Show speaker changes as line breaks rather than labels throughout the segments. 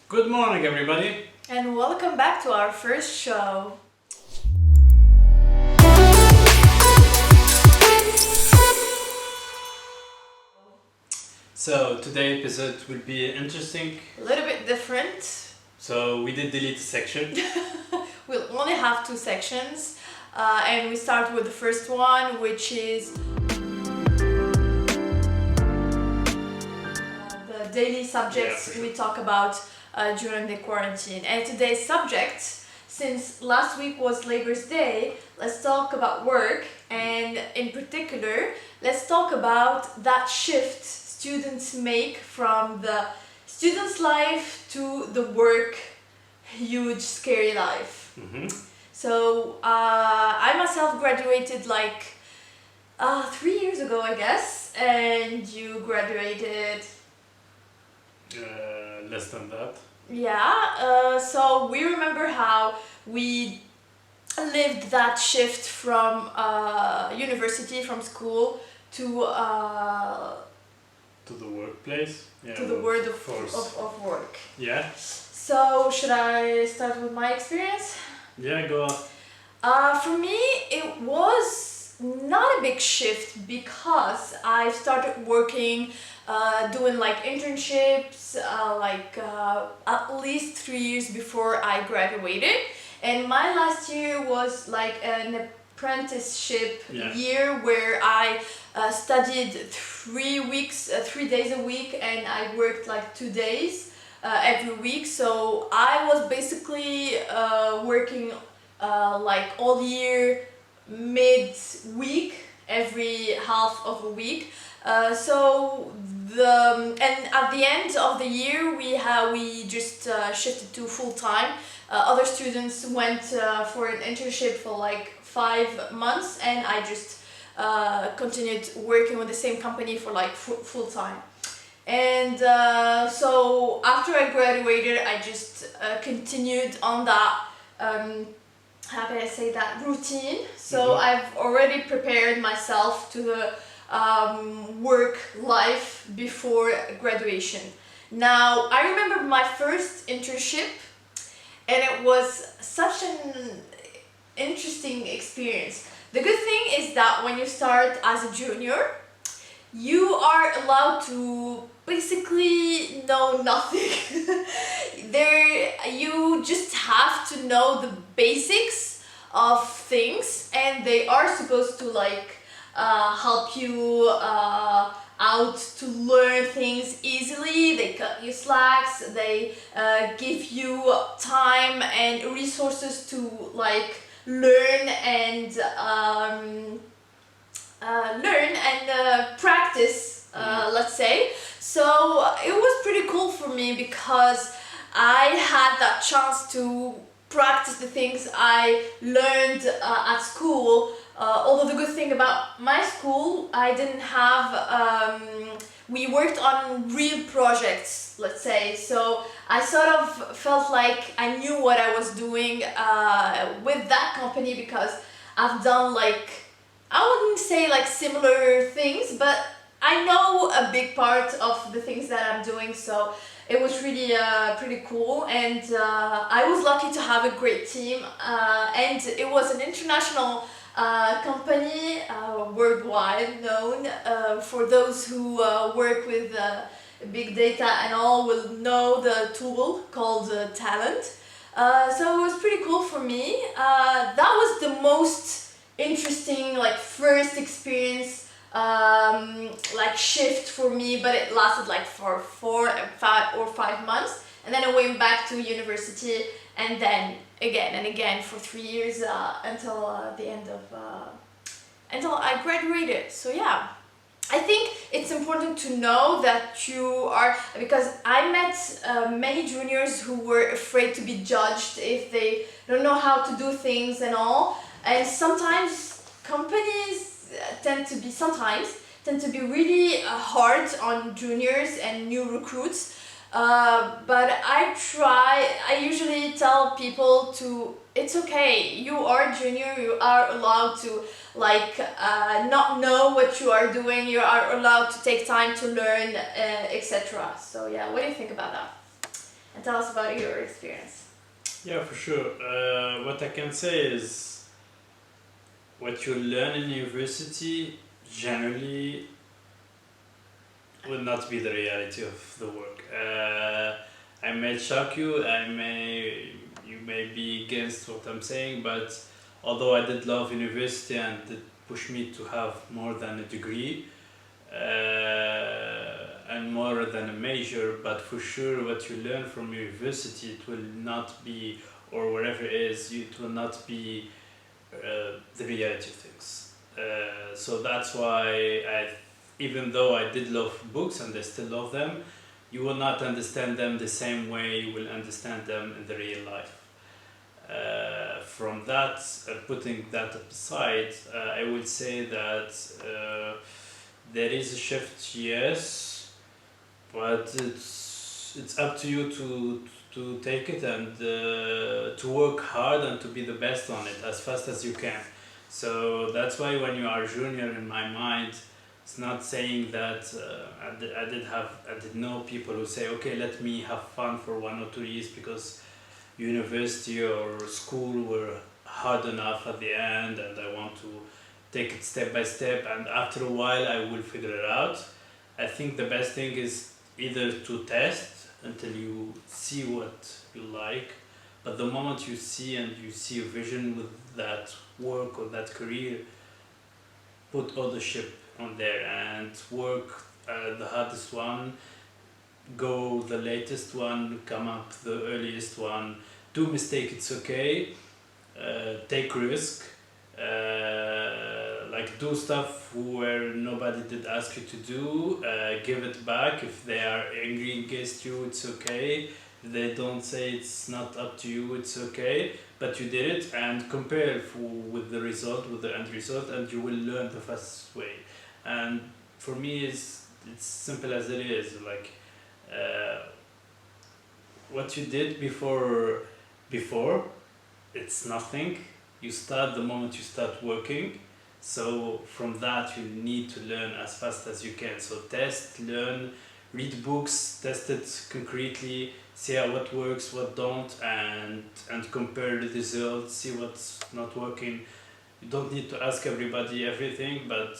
Good morning, everybody.
And welcome back to our first show.
So today's episode will be interesting.
A little bit different.
So we did delete a section.
We'll only have two sections, and we start with the first one, which is the daily subjects
Yeah, for sure.
we talk about during the quarantine. And today's subject, since last week was Labor's Day, let's talk about work, and in particular, let's talk about that shift students make from the student's life to the work, huge, scary life.
Mm-hmm.
So I myself graduated like 3 years ago, I guess, and you graduated.
Less than that.
Yeah, so we remember how we lived that shift from university, from school to
To the workplace. Yeah.
the world of
Force.
work.
Yeah.
So should I start with my experience?
Yeah. Go on.
For me, it was not a big shift because I started working, doing like internships, at least 3 years before I graduated. And my last year was like an apprenticeship
Yeah.
year where I studied 3 weeks, 3 days a week, and I worked like 2 days every week. So I was basically working like all year, mid-week, every half of a week. And at the end of the year, we just shifted to full time. Other students went for an internship for like 5 months, and I just continued working with the same company for like full time. And so after I graduated, I just continued on that. How can I say that, routine? So
Mhm.
I've already prepared myself to the work life before graduation. Now I remember my first internship, and it was such an interesting experience. The good thing is that when you start as a junior, you are allowed to basically know nothing. You just have to know the basics of things, and they are supposed to like help you out to learn things easily. They cut you slacks. They give you time and resources to like learn and practice, let's say. So it was pretty cool for me because I had that chance to practice the things I learned at school. Although the good thing about my school, I didn't have, we worked on real projects, let's say. So I sort of felt like I knew what I was doing with that company because I've done like, I wouldn't say like similar things, but I know a big part of the things that I'm doing. So it was really pretty cool, and I was lucky to have a great team, and it was an international company, worldwide known. For those who work with big data and all will know the tool called Talent. So it was pretty cool for me. That was the most interesting like first experience, like shift for me, but it lasted like for 5 months, and then I went back to university, and then again and again for 3 years until the end of until I graduated. So yeah, I think it's important to know that you are, because I met many juniors who were afraid to be judged if they don't know how to do things and all, and sometimes companies tend to be really hard on juniors and new recruits. But I usually tell people to, it's okay, you are junior, you are allowed to like not know what you are doing, you are allowed to take time to learn, etc. So yeah, what do you think about that? And tell us about your experience.
Yeah, for sure. What I can say is what you learn in university generally will not be the reality of the work. I may shock you, you may be against what I'm saying, but although I did love university and it pushed me to have more than a degree and more than a major, but for sure what you learn from university, it will not be, or wherever it is, it will not be the reality of things. So that's why even though I did love books and I still love them, you will not understand them the same way you will understand them in the real life. From that, putting that aside, I would say that there is a shift, yes, but it's up to you to take it and to work hard and to be the best on it as fast as you can. So that's why when you are junior, in my mind, it's not saying that I did know people who say, okay, let me have fun for 1 or 2 years because university or school were hard enough at the end and I want to take it step by step and after a while I will figure it out. I think the best thing is either to test until you see what you like, but the moment you see and you see a vision with that work or that career, put ownership on there and work the hardest one, go the latest one, come up the earliest one, do mistake, it's okay, take risk, like do stuff where nobody did ask you to do, give it back. If they are angry against you, it's okay. If they don't say it's not up to you, it's okay, but you did it, and compare with the result, with the end result, and you will learn the fastest way. And for me, it's simple as it is, like what you did before, it's nothing. You start the moment you start working. So from that you need to learn as fast as you can. So test, learn, read books, test it concretely, see how what works, what don't, and compare the results, see what's not working. You don't need to ask everybody everything, but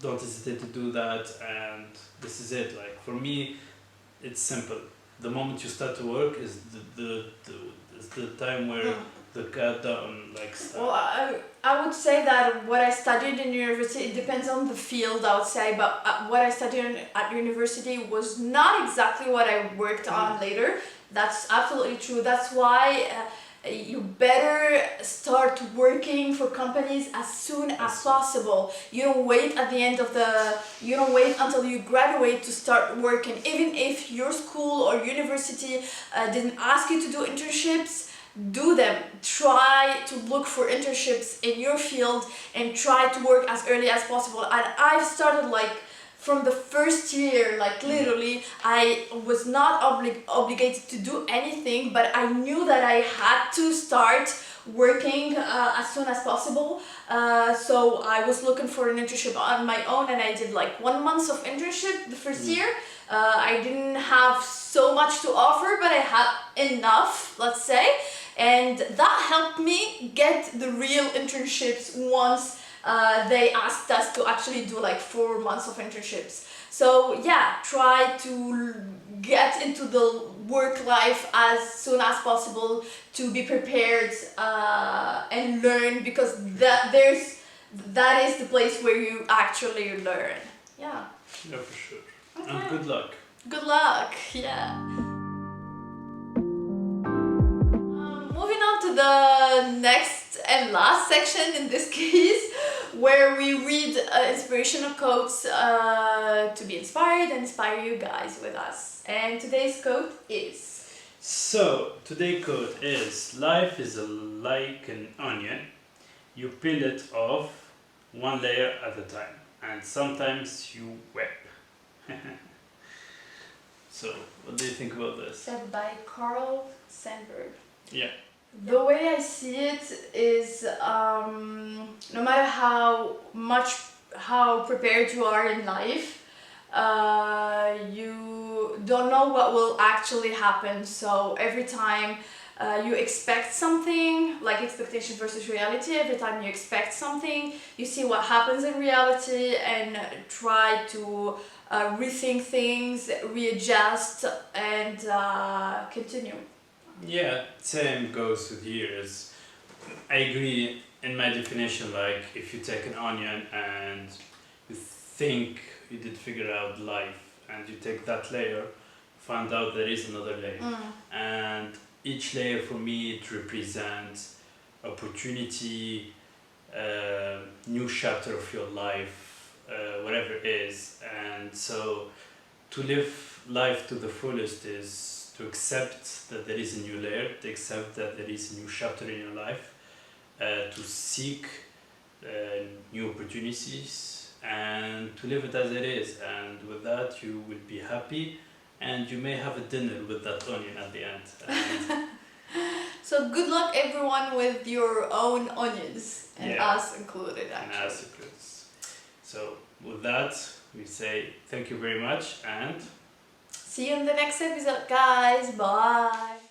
don't hesitate to do that, and this is it. Like for me, it's simple. The moment you start to work is the time where the countdown like starts.
Well, I would say that what I studied in university, it depends on the field, I would say, but what I studied at university was not exactly what I worked on later. That's absolutely true. That's why you better start working for companies as soon as possible. You don't wait you don't wait until you graduate to start working. Even if your school or university didn't ask you to do internships, do them. Try to look for internships in your field and try to work as early as possible. And I've started like from the first year, like literally, I was not obligated to do anything, but I knew that I had to start working as soon as possible. So I was looking for an internship on my own, and I did like 1 month of internship the first year. I didn't have so much to offer, but I had enough, let's say, and that helped me get the real internships once they asked us to actually do like 4 months of internships. So yeah, try to get into the work life as soon as possible to be prepared and learn, because that is the place where you actually learn. Yeah.
Yeah, for sure.
Okay.
And good luck.
Good luck. Yeah. Moving on to the next and last section in this case, where we read inspirational quotes to be inspired and inspire you guys with us. And today's quote is...
So, today's quote is, life is like an onion. You peel it off one layer at a time, and sometimes you whip. So, what do you think about this?
Said by Carl Sandburg.
Yeah.
The way I see it is, no matter how prepared you are in life, you don't know what will actually happen. So every time you expect something, like expectation versus reality, every time you expect something, you see what happens in reality and try to rethink things, readjust, and continue.
Yeah, same goes with years. I agree in my definition, like if you take an onion and you think you did figure out life and you take that layer, find out there is another layer. And each layer for me it represents opportunity, new chapter of your life, whatever it is. And so to live life to the fullest is to accept that there is a new layer, to accept that there is a new chapter in your life, to seek new opportunities and to live it as it is. And with that, you will be happy and you may have a dinner with that onion at the end. And
So good luck everyone with your own onions, and
yeah,
us included
and
actually.
as it goes. So with that, we say thank you very much and
See you in the next episode, guys. Bye.